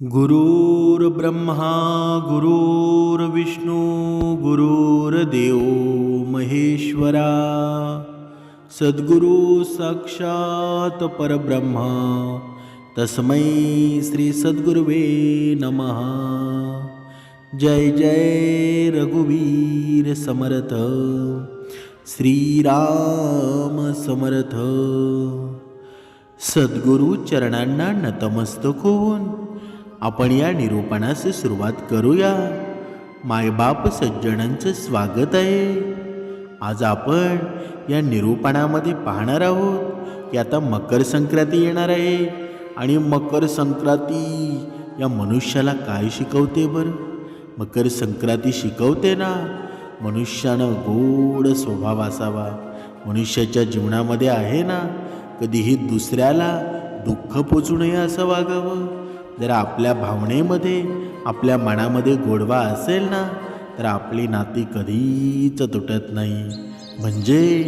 गुरुर्ब्रह्मा गुरुर्विष्णू गुरुर्देव महेश्वरा सद्गुरु साक्षात परब्रह्मा तस्मै श्री सद्गुरुवे नमः। जय जय रघुवीर समर्थ श्रीराम समर्थ। सद्गुरु चरणांना नतमस्तक होऊन आपण या निरूपणास सुरुवात करूया। मायबाप सज्जनांचं स्वागत आहे। आज आपण या निरूपणामध्ये पाहणार आहोत की आता मकर संक्रांती येणार आहे आणि मकर संक्रांती या मनुष्याला काय शिकवते बरं? मकर संक्रांती शिकवते ना, मनुष्यानं गोड स्वभाव असावा। मनुष्याच्या जीवनामध्ये आहे ना, कधीही दुसऱ्याला दुःख पोचू नये असं वागावं। जर आपल्या भावनेमध्ये आपल्या मनामध्ये गोडवा असेल ना, तर आपली नाती कधीच तुटत नाही। म्हणजे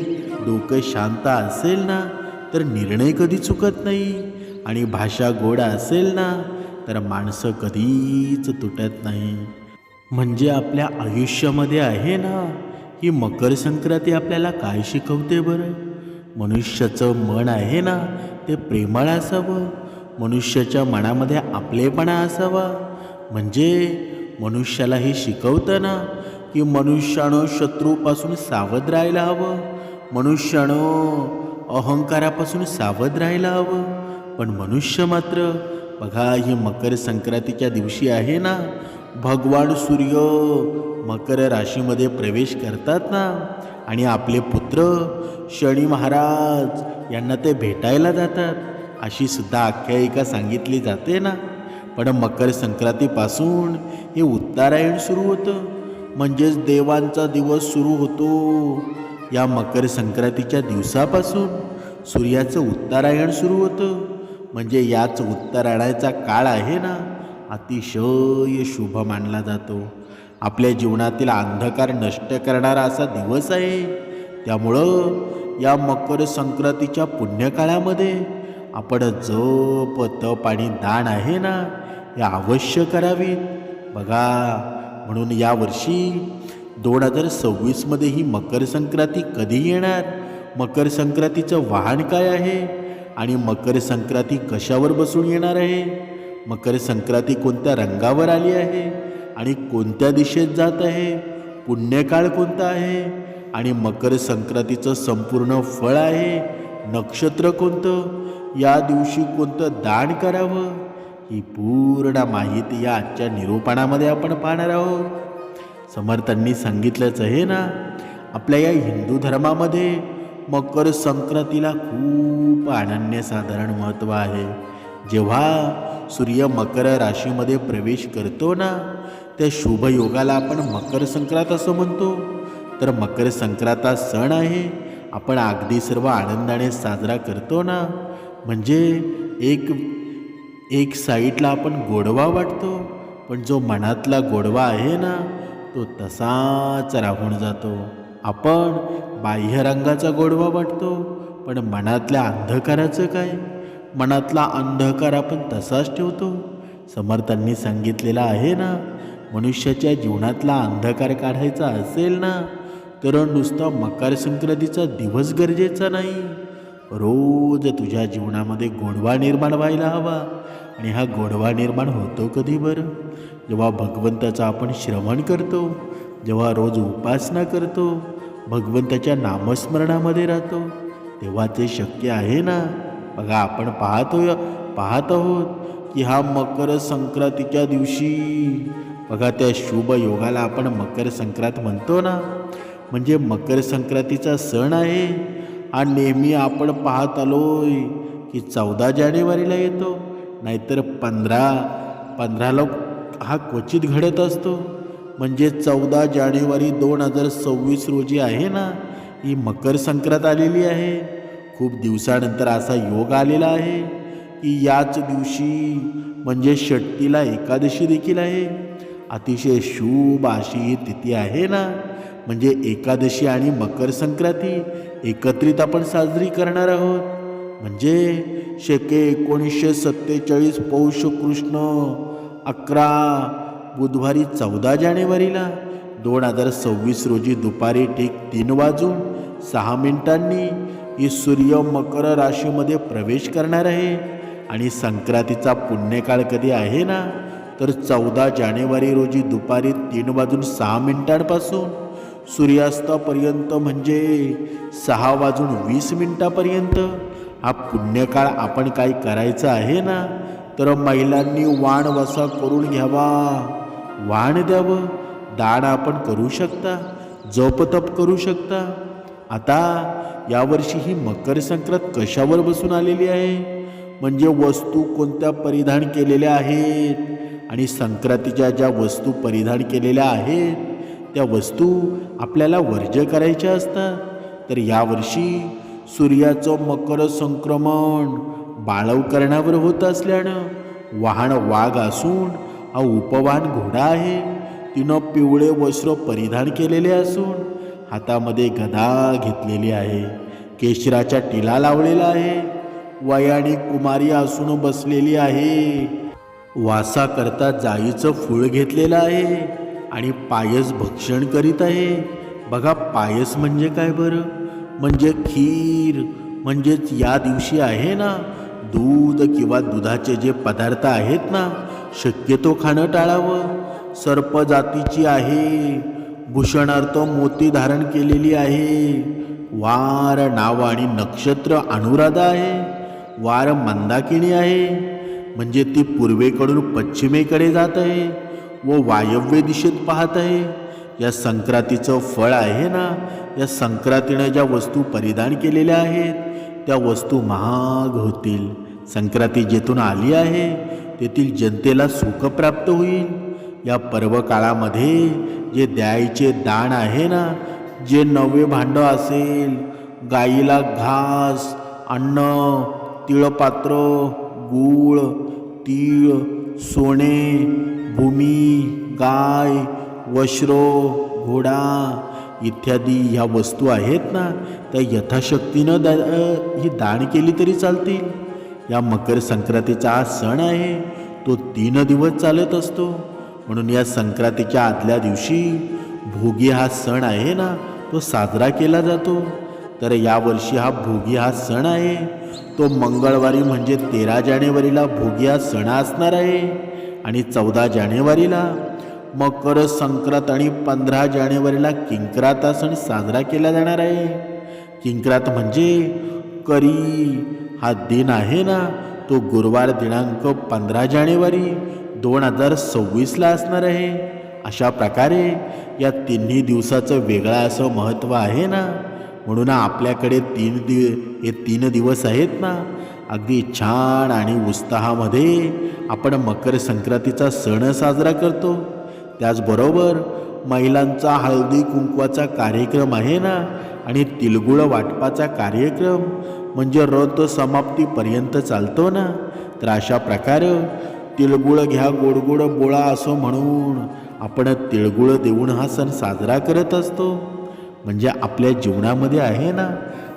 डोकं शांत असेल ना, तर निर्णय कधी चुकत नाही। आणि भाषा गोड असेल ना, तर माणसं कधीच तुटत नाही। म्हणजे आपल्या आयुष्यामध्ये आहे ना, ही मकर संक्रांती आपल्याला काय शिकवते बरं? मनुष्याचं मन आहे ना, ते प्रेमळ असावं। मनुष्याच्या मनामध्ये आपलेपणा असावा। म्हणजे मनुष्याला हे शिकवतं ना की मनुष्यानं शत्रूपासून सावध राहायला हवं, मनुष्यानं अहंकारापासून सावध राहायला हवं। पण मनुष्य मात्र बघा, ही मकर संक्रांतीच्या दिवशी आहे ना, भगवान सूर्य मकर राशीमध्ये प्रवेश करतात ना, आणि आपले पुत्र शनी महाराज यांना ते भेटायला जातात, अशी सुद्धा आख्यायिका सांगितली जाते ना। पण मकर संक्रांतीपासून हे उत्तरायण सुरू होतं, म्हणजेच देवांचा दिवस सुरू होतो। या मकर संक्रांतीच्या दिवसापासून सूर्याचं उत्तरायण सुरू होतं। म्हणजे याच उत्तरायणाचा काळ आहे ना, अतिशय शुभ मानला जातो। आपल्या जीवनातील अंधकार नष्ट करणारा असा दिवस आहे। त्यामुळं या मकर संक्रांतीच्या पुण्यकाळामध्ये आपण जप तप आणि दान आहे ना, हे अवश्य करावे बघा। म्हणून यावर्षी 2026 ही मकर संक्रांती कधी येणार, मकर संक्रांतीचं वाहन काय आहे, आणि मकर संक्रांती कशावर बसून येणार आहे, मकर संक्रांती कोणत्या रंगावर आली आहे आणि कोणत्या दिशेत जात आहे, पुण्यकाळ कोणता आहे, आणि मकर संक्रांतीचं संपूर्ण फळ आहे, नक्षत्र कोणतं, या दिवशी कोणतं दान करावं, ही पूर्ण माहिती या आजच्या निरूपणामध्ये आपण पाहणार आहोत। समर्थांनी सांगितलंच आहे ना, आपल्या या हिंदू धर्मामध्ये मकर संक्रांतीला खूप अनन्यसाधारण महत्त्व आहे। जेव्हा सूर्य मकर राशीमध्ये प्रवेश करतो ना, त्या शुभ योगाला आपण मकर संक्रांत असं म्हणतो। तर मकर संक्रांत हा सण आहे, आपण अगदी सर्व आनंदाने साजरा करतो ना। म्हणजे एक साईडला आपण गोडवा वाटतो, पण जो मनातला गोडवा आहे ना, तो तसाच राहून जातो। आपण बाह्य रंगाचा गोडवा वाटतो, पण मनातल्या अंधकाराचं काय? मनातला अंधकार आपण तसाच ठेवतो। समर्थांनी सांगितलेलं आहे ना, मनुष्याच्या जीवनातला अंधकार काढायचा असेल ना, तर नुसता मकर संक्रांतीचा दिवस गरजेचा नाही, रोज तुझ्या जीवनामध्ये गोडवा निर्माण व्हायला हवा। आणि हा गोडवा निर्माण होतो कधी बरं? जेव्हा भगवंताचं आपण श्रवण करतो, जेव्हा रोज उपासना करतो, भगवंताच्या नामस्मरणामध्ये राहतो, तेव्हा ते शक्य आहे ना। बघा, आपण पाहत आहोत की हा मकर संक्रांतीच्या दिवशी बघा, त्या शुभ योगाला आपण मकर संक्रांत म्हणतो ना। म्हणजे मकर संक्रांतीचा सण आहे हा नेहमी आपण पाहत आलोय की 14 जानेवारीला येतो, नाहीतर 15ला हा क्वचित घडत असतो। म्हणजे 14 जानेवारी 2026 रोजी आहे ना, ही मकर संक्रांत आलेली आहे। खूप दिवसानंतर असा योग आलेला आहे की याच दिवशी म्हणजे षष्टीला एकादशी देखील आहे। अतिशय शुभ अशी ही तिथी आहे ना। म्हणजे एकादशी आणि मकर संक्रांती एकत्रित आपण साजरी करणार आहोत। म्हणजे शके 1947 पौष कृष्ण 11 बुधवारी 14 जानेवारीला 2026 रोजी दुपारी ठीक 3:06 ही सूर्य मकर राशीमध्ये प्रवेश करणार आहे. आणि संक्रांतीचा पुण्यकाळ कधी आहे ना, तर 14 जानेवारी रोजी दुपारी 3:06 पासून सूर्यास्तापर्यंत म्हणजे 6:20 पर्यंत हा पुण्यकाळ. आपण काय करायचं आहे ना, तर महिलांनी वाण वसा करून घ्यावा, वाण द्यावं, दान आपण करू शकता, जपतप करू शकता. आता यावर्षी ही मकर संक्रांत कशावर बसून आलेली आहे, म्हणजे वस्तू कोणत्या परिधान केलेल्या आहेत. आणि संक्रांतीच्या ज्या वस्तू परिधान केलेल्या आहेत त्या वस्तू आपल्याला वर्ज्य करायच्या असतात. तर यावर्षी सूर्याचं मकर संक्रमण बाळव करण्यावर होत असल्यानं वाहन वाघ असून हा उपवाहन घोडा आहे. तिनं पिवळे वस्त्र परिधान केलेले असून हातामध्ये गदा घेतलेली आहे, केशराच्या टिला लावलेला आहे, वयाने कुमारी असून बसलेली आहे, वासा करता जाईचं फूल घेतलेलं आहे आणि पायस भक्षण करीत आहे. बघा, पायस म्हणजे काय बरं, म्हणजे खीर. म्हणजेच या दिवशी आहे ना, दूध किंवा दुधाचे जे पदार्थ आहेत ना, शक्यतो खाणं टाळावं. सर्प जातीची आहे, भूषणार्थ मोती धारण केलेली आहे, वार नाव आणि नक्षत्र अनुराधा आहे, वार मंदाकिनी आहे, म्हणजे ती पूर्वेकडून पश्चिमेकडे जात आहे व वायव्य दिशेत पाहत आहे. या संक्रांतीचं फळ आहे ना, या संक्रांतीनं ज्या वस्तू परिधान केलेल्या आहेत त्या वस्तू महाग होतील. संक्रांती जेथून आली आहे तेथील जनतेला सुख प्राप्त होईल. या पर्व काळामध्ये जे द्यायचे दान आहे ना, जे नवे भांडं असेल, गाईला घास, अन्न, तिळपात्र, गूळ, तीळ, सोने, भूमी, गाय, वस्त्र, घोडा इत्यादी ह्या वस्तू आहेत ना, त्या यथाशक्तीनं ही दान केली तरी चालतील. या मकर संक्रांतीचा हा सण आहे, तो 3 दिवस चालत असतो. म्हणून या संक्रांतीच्या आदल्या दिवशी भोगी हा सण आहे ना, तो साजरा केला जातो. तर यावर्षी हा भोगी हा सण आहे, तो मंगळवारी म्हणजे 13 जानेवारीला भोगी हा सण असणार आहे. आणि 14 जानेवारीला मकर संक्रांत आणि 15 जानेवारीला किंक्रात हा सण साजरा केला जाणार आहे. किंक्रात म्हणजे करी हा दिन आहे ना, तो गुरुवार दिनांक 15 जानेवारी 2026ला असणार आहे. अशा प्रकारे या 3 दिवसाचं वेगळं असं महत्त्व आहे ना. म्हणून आपल्याकडे 3 दिवस आहेत ना, अगदी छान आणि उत्साहामध्ये आपण मकर संक्रांतीचा सण साजरा करतो. त्याचबरोबर महिलांचा हळदी कुंकवाचा कार्यक्रम आहे ना, आणि तिळगुळ वाटपाचा कार्यक्रम म्हणजे रथ समाप्तीपर्यंत चालतो ना. तर अशा प्रकारे तिळगुळ घ्या गोड गोड बोळा असं म्हणून आपण तिळगुळ देऊन हा सण साजरा करत असतो. म्हणजे आपल्या जीवनामध्ये आहे ना,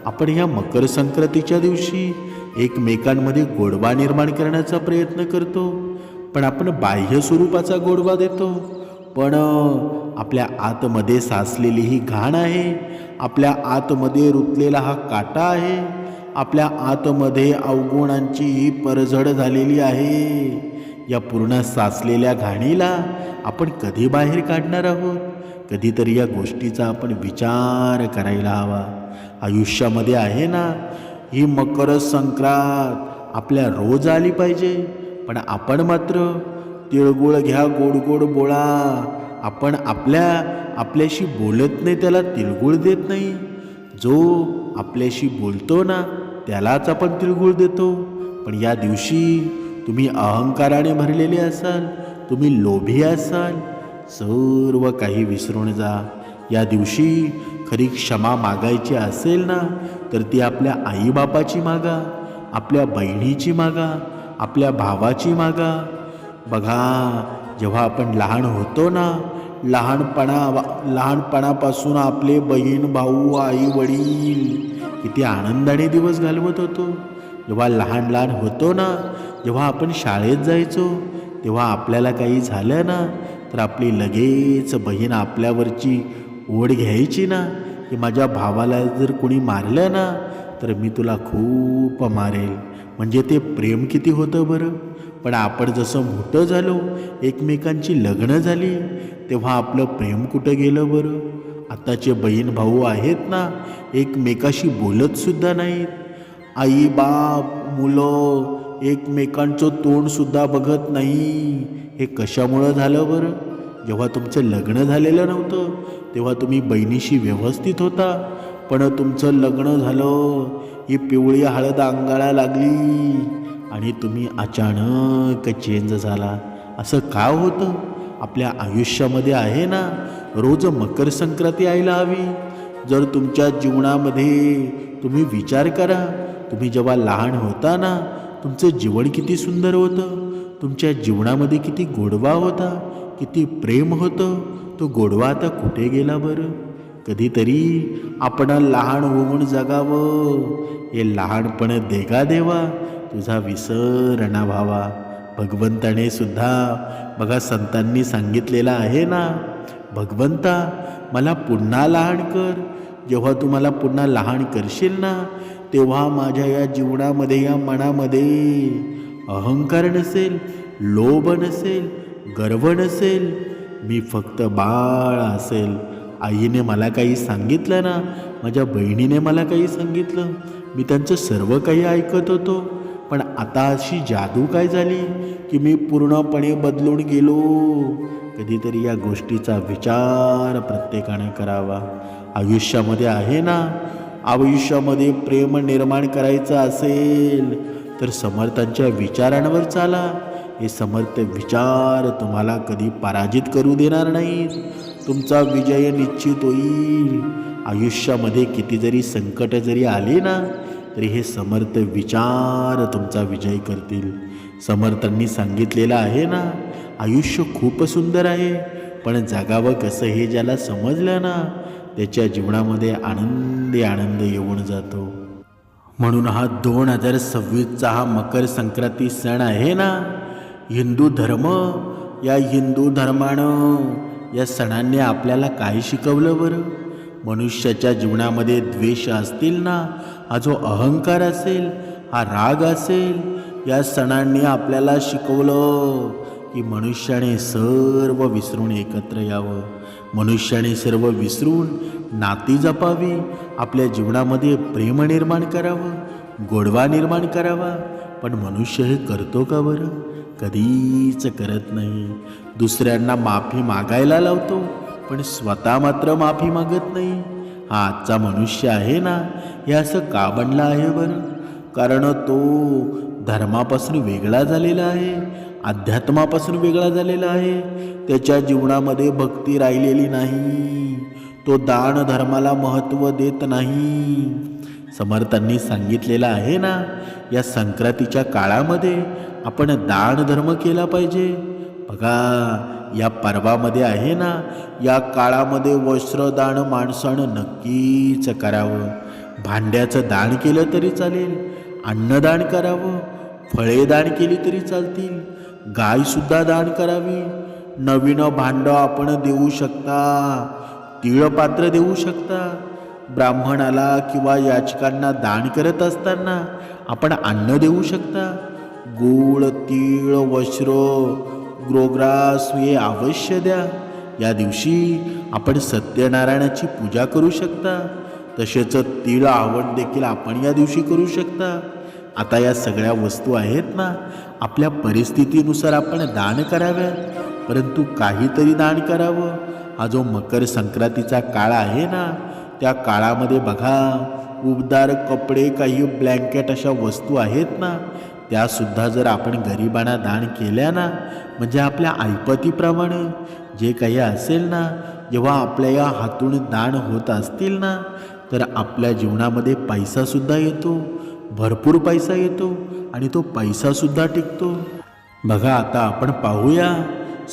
आपण ह्या मकर संक्रांतीच्या दिवशी एकमेकांमध्ये गोडवा निर्माण करण्याचा प्रयत्न करतो. पण आपण बाह्य स्वरूपाचा गोडवा देतो, पण आपल्या आतमध्ये साचलेली ही घाण आहे, आपल्या आतमध्ये रुतलेला हा काटा आहे, आपल्या आतमध्ये अवगुणांची ही परझड झालेली आहे. या पूर्ण साचलेल्या घाणीला आपण कधी बाहेर काढणार आहोत? कधीतरी या गोष्टीचा आपण विचार करायला हवा. आयुष्यामध्ये आहे ना, ही मकर संक्रांत आपल्या रोज आली पाहिजे, पण आपण मात्र तिळगुळ घ्या गोड गोड बोळा, आपण आपल्याशी बोलत नाही त्याला तिळगुळ देत नाही. जो आपल्याशी बोलतो ना त्यालाच आपण तिळगुळ देतो. पण या दिवशी तुम्ही अहंकाराने भरलेले असाल, तुम्ही लोभी असाल, सर्व काही विसरून जा. या दिवशी खरी क्षमा मागायची असेल ना, तर ती आपल्या आईबापाची मागा, आपल्या बहिणीची मागा, आपल्या भावाची मागा. बघा, जेव्हा आपण लहान होतो ना, लहानपणापासून आपले बहीण भाऊ आई वडील किती आनंदाने दिवस घालवत होतो. जेव्हा लहान होतो ना, जेव्हा आपण शाळेत जायचो, तेव्हा आपल्याला काही झालं ना तर आपली लगेच बहीण आपल्यावरची ओढ घ्यायची ना, की माझ्या भावाला जर कोणी मारलं ना तर मी तुला खूप मारेल. म्हणजे ते प्रेम किती होतं बरं. पण आपण जसं मोठं झालो, एकमेकांची लग्न झाली, तेव्हा आपलं प्रेम कुठं गेलं बरं. आताचे बहीण भाऊ आहेत ना, एकमेकाशी बोलतसुद्धा नाहीत. आई बाप मुलं एकमेकांचं तोंडसुद्धा बघत नाही. हे कशामुळं झालं बरं. जेव्हा तुमचं लग्न झालेलं नव्हतं तेव्हा तुम्ही बहिणीशी व्यवस्थित होता, पण तुमचं लग्न झालं, ही पिवळी हळद अंगाला लागली आणि तुम्ही अचानक चेंज झाला. असं का होतं. आपल्या आयुष्यामध्ये आहे ना, रोज मकर संक्रांती यायला हवी. जर तुमच्या जीवनामध्ये तुम्ही विचार करा, तुम्ही जेव्हा लहान होता ना, तुमचं जीवन किती सुंदर होतं. तुमच्या जीवनामध्ये किती गोडवा होता, किती प्रेम होतं. तो गोडवा आता कुठे गेला बरं. कधीतरी आपण लहान होऊन जगावं. हे लहानपण देगा देवा, तुझा विसर ना भावा. भगवंताने सुद्धा बघा संतांनी सांगितलेलं आहे ना, भगवंता मला पुन्हा लहान कर. जेव्हा तू मला पुन्हा लहान करशील ना, तेव्हा माझ्या या जीवनामध्ये, या मनामध्ये अहंकार नसेल, लोभ नसेल, गर्व नसेल. मी फक्त बाळ असेल. आईने मला काही सांगितलं ना, माझ्या बहिणीने मला काही सांगितलं, मी त्यांचं सर्व काही ऐकत होतो. पण आता अशी जादू काय झाली की मी पूर्णपणे बदलून गेलो. कधीतरी या गोष्टीचा विचार प्रत्येकाने करावा. आयुष्यामध्ये आहे ना, आयुष्यामध्ये प्रेम निर्माण करायचं असेल तर समर्थांच्या विचारांवर चाला. हे समर्थ विचार तुम्हाला कधी पराजित करू देणार नाहीत. तुमचा विजय निश्चित होईल. आयुष्यामध्ये किती जरी संकट जरी आली ना, तरी हे समर्थ विचार तुमचा विजय करतील. समर्थांनी सांगितलेलं आहे ना, आयुष्य खूप सुंदर आहे, पण जगावं कसं हे ज्याला समजलं ना, त्याच्या जीवनामध्ये आनंदी आनंद येऊन जातो. म्हणून हा 2026चा हा मकर संक्रांती सण आहे ना, हिंदू धर्म, या हिंदू धर्मानं, या सणांनी आपल्याला काय शिकवलं बरं. मनुष्याच्या जीवनामध्ये द्वेष असतील ना, हा जो अहंकार असेल, हा राग असेल, या सणांनी आपल्याला शिकवलं की मनुष्याने सर्व विसरून एकत्र यावं. मनुष्याने सर्व विसरून नाती जपावी. आपल्या जीवनामध्ये प्रेम निर्माण करावं, गोडवा निर्माण करावा. पण मनुष्य हे करतो का बरं. कधीच करत नाही. दुसऱ्यांना माफी मागायला लावतो, पण स्वतः मात्र माफी मागत नाही. हा आजचा मनुष्य आहे ना, हे असं का बनला आहे बरं. कारण तो धर्मापासून वेगळा झालेला आहे, अध्यात्मापासून वेगळा झालेला आहे. त्याच्या जीवनामध्ये भक्ती राहिलेली नाही. तो दान धर्माला महत्त्व देत नाही. समर्थांनी सांगितलेलं आहे ना, या संक्रांतीच्या काळामध्ये आपण दान धर्म केला पाहिजे. बघा या पर्वामध्ये आहे ना, या काळामध्ये वस्त्रदान माणसानं नक्कीच करावं. भांड्याचं दान केलं तरी चालेल, अन्नदान करावं, फळे दान केली तरी चालतील, गायसुद्धा दान करावी. नवीन भांडं आपण देऊ शकता, तिळपात्र देऊ शकता. ब्राह्मणाला किंवा याचकांना दान करत असताना आपण अन्न देऊ शकता. गूळ, तीळ, वस्त्र, ग्रोग्रास हे अवश्य द्या. या दिवशी आपण सत्यनारायणाची पूजा करू शकता. तसेच तीळ आवड देखील आपण या दिवशी करू शकता. आता या सगळ्या वस्तू आहेत ना, आपल्या परिस्थितीनुसार आपण दान कराव्यात, परंतु काहीतरी दान करावं. हा जो मकर संक्रांतीचा काळ आहे ना, त्या काळामध्ये बघा उबदार कपडे, काही ब्लँकेट अशा वस्तू आहेत ना, त्यासुद्धा जर आपण गरिबांना दान केल्या ना, म्हणजे आपल्या ऐपतीप्रमाणे जे काही असेल ना, जेव्हा आपल्या या हातून दान होत असतील ना, तर आपल्या जीवनामध्ये पैसासुद्धा येतो, भरपूर पैसा येतो आणि तो पैसासुद्धा टिकतो. बघा आता आपण पाहूया,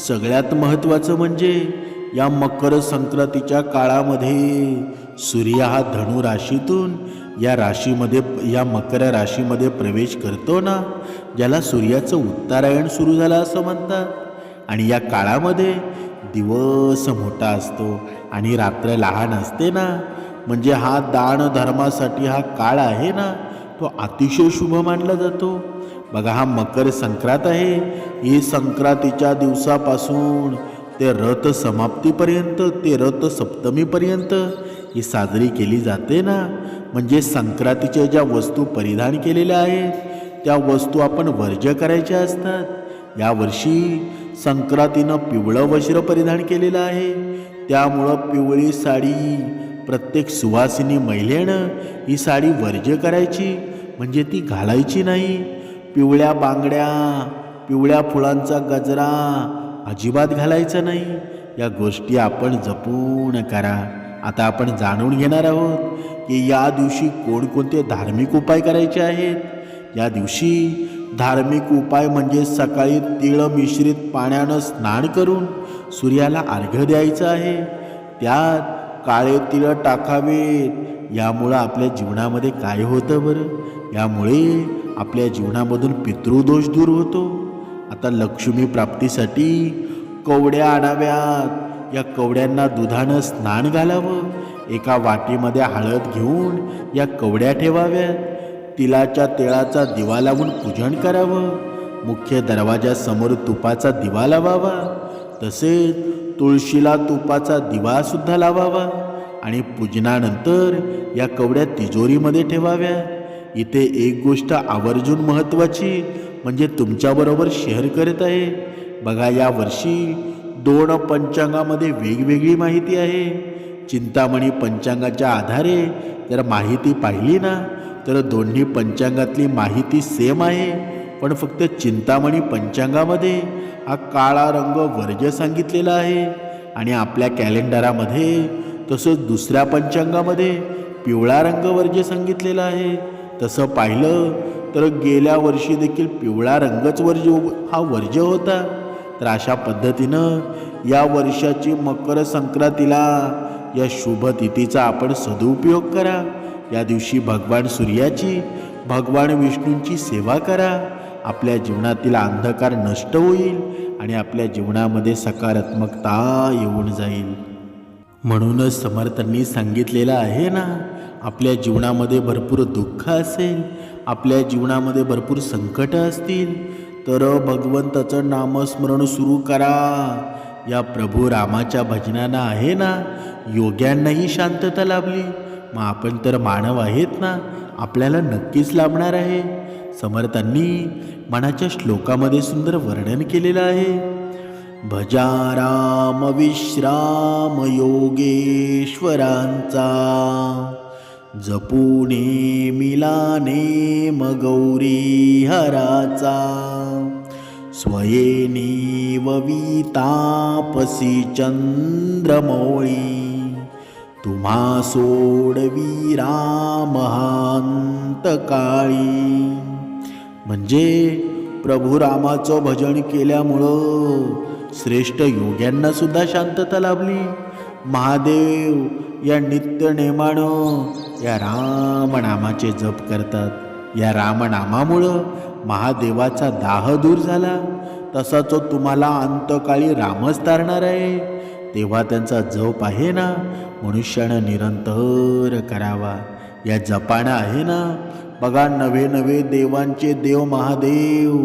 सगळ्यात महत्त्वाचं म्हणजे या मकर संक्रांतीच्या काळामध्ये सूर्य हा धनु राशीतून या राशीमध्ये, या मकर राशीमध्ये प्रवेश करतो ना, ज्याला सूर्याचं उत्तरायण सुरू झालं असं म्हणतात. आणि या काळामध्ये दिवस मोठा असतो आणि रात्र लहान असते ना, म्हणजे हा दान धर्मासाठी हा काळ आहे ना, तो अतिशय शुभ मानला जातो. बघा, हा मकर संक्रांत आहे. ही संक्रांतीच्या दिवसापासून ते रथ समाप्तीपर्यंत, ते रथ सप्तमीपर्यंत ही साजरी केली जाते ना. म्हणजे संक्रांतीच्या ज्या वस्तू परिधान केलेल्या आहेत त्या वस्तू आपण वर्ज्य करायच्या असतात. यावर्षी संक्रांतीनं पिवळं वस्त्र परिधान केलेलं आहे. त्यामुळं पिवळी साडी प्रत्येक सुवासिनी महिलेनं ही साडी वर्ज्य करायची, म्हणजे ती घालायची नाही. पिवळ्या बांगड्या, पिवळ्या फुलांचा गजरा अजिबात घालायचा नाही. या गोष्टी आपण जपून करा. आता आपण जाणून घेणार आहोत की या दिवशी कोणकोणते धार्मिक उपाय करायचे आहेत. या दिवशी धार्मिक उपाय म्हणजे सकाळी तीळ मिश्रित पाण्यानं स्नान करून सूर्याला अर्घ्य द्यायचं आहे. त्यात काळे तीळ टाकावेत. यामुळं आपल्या जीवनामध्ये काय होतं बरं? यामुळे आपल्या जीवनामधून पितृदोष दूर होतो. आता लक्ष्मी प्राप्तीसाठी कवड्या आणाव्यात. या कवड्यांना दुधानं स्नान घालावं. एका वाटीमध्ये हळद घेऊन या कवड्या ठेवाव्यात. तिळाच्या तेळाचा दिवा लावून पूजन करावं. मुख्य दरवाजासमोर तुपाचा दिवा लावावा. तसेच तुळशीला तुपाचा दिवासुद्धा लावावा. आणि पूजनानंतर या कवड्या तिजोरीमध्ये ठेवाव्या. इथे एक गोष्ट आवर्जून महत्त्वाची म्हणजे तुमच्याबरोबर शेअर करत आहे. बघा, या वर्षी 2 पंचांगामध्ये वेगवेगळी माहिती आहे. चिंतामणी पंचांगाच्या आधारे जर माहिती पाहिली ना, तर दोन्ही पंचांगातली माहिती सेम आहे. पण फक्त चिंतामणी पंचांगामध्ये हा काळा रंग वर्ज्य सांगितलेला आहे आणि आपल्या कॅलेंडरामध्ये तसंच दुसऱ्या पंचांगामध्ये पिवळा रंग वर्ज्य सांगितलेला आहे. तसं पाहिलं तर गेल्या वर्षी देखील पिवळा रंगच वर्ज्य होता. तर अशा पद्धतीनं या वर्षाची मकर संक्रांतीला या शुभ तिथीचा आपण सदुपयोग करा. या दिवशी भगवान सूर्याची, भगवान विष्णूंची सेवा करा. आपल्या जीवनातील अंधकार नष्ट होईल आणि आपल्या जीवनामध्ये सकारात्मकता येऊन जाईल. म्हणूनच समर्थांनी सांगितलेलं आहे ना, आपल्या जीवनामध्ये भरपूर दुःख असेल, आपल्या जीवनामध्ये भरपूर संकट असतील, तर भगवंताचं नामस्मरण सुरू करा. या प्रभू रामाच्या भजनानं आहे ना, योग्यांनाही शांतता लाभली. मग आपण तर मानव आहेत ना, आपल्याला नक्कीच लाभणार आहे. समर्थांनी मनाच्या श्लोकामध्ये सुंदर वर्णन केलेलं आहे. भजा राम विश्राम योगेश्वरांचा, जपूने मिलाने मगौरी हराचा, स्वयेनीव वितापसी चंद्रमौळी, तुम्हा सोडवी रामहांत काळी. म्हणजे प्रभू रामाचं भजन केल्यामुळं श्रेष्ठ योग्यांना सुद्धा शांतता लाभली. महादेव या नित्य नेमानं या रामनामाचे जप करतात. या रामनामामुळं महादेवाचा दाह दूर झाला. तसाच तुम्हाला अंतकाळी रामच तारणार आहे. तेव्हा त्यांचा जप आहे ना, मनुष्यानं निरंतर करावा. या जपानं आहे ना, बघा, नवे नवे देवांचे देव महादेव,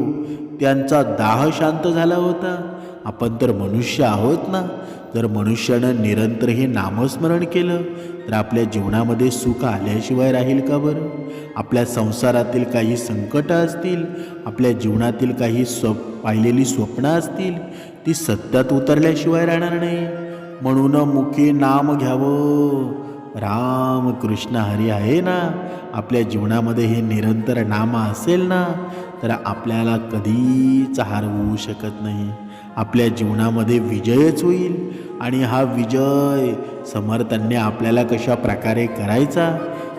त्यांचा दाह शांत झाला होता. आपण तर मनुष्य आहोत ना, जर मनुष्यानं निरंतर हे नामस्मरण केलं तर आपल्या जीवनामध्ये सुख आल्याशिवाय राहील का बरं? आपल्या संसारातील काही संकट असतील, आपल्या जीवनातील काही पाहिलेली स्वप्न असतील, ती सत्यात उतरल्याशिवाय राहणार नाही. म्हणून मुखी नाम घ्यावं. राम कृष्ण हरी आहे ना, आपल्या जीवनामध्ये हे निरंतर नाम असेल ना, तर आपल्याला कधीच हरवू शकत नाही. आपल्या जीवनामध्ये विजयच होईल. आणि हा विजय समर्थांनी आपल्याला कशा प्रकारे करायचा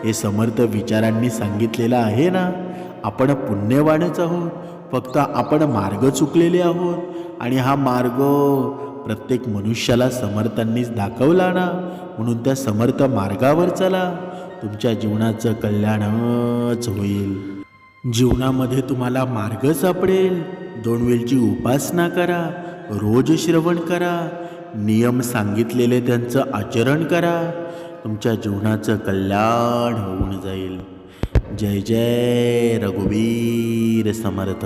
हे समर्थ विचारांनी सांगितलेलं आहे ना. आपण पुण्यवानच आहोत, फक्त आपण मार्ग चुकलेले आहोत. आणि हा मार्ग प्रत्येक मनुष्याला समर्थांनीच दाखवला ना, म्हणून त्या समर्थ मार्गावर चला, तुमच्या जीवनाचं कल्याणच होईल. जीवनामध्ये तुम्हाला मार्ग सापडेल. 2 वेळची उपासना करा, रोज श्रवण करा, नियम सांगितलेले त्यांचं आचरण करा. तुमच्या जीवनाचं कल्याण होऊन जाईल. जय जय रघुवीर समर्थ.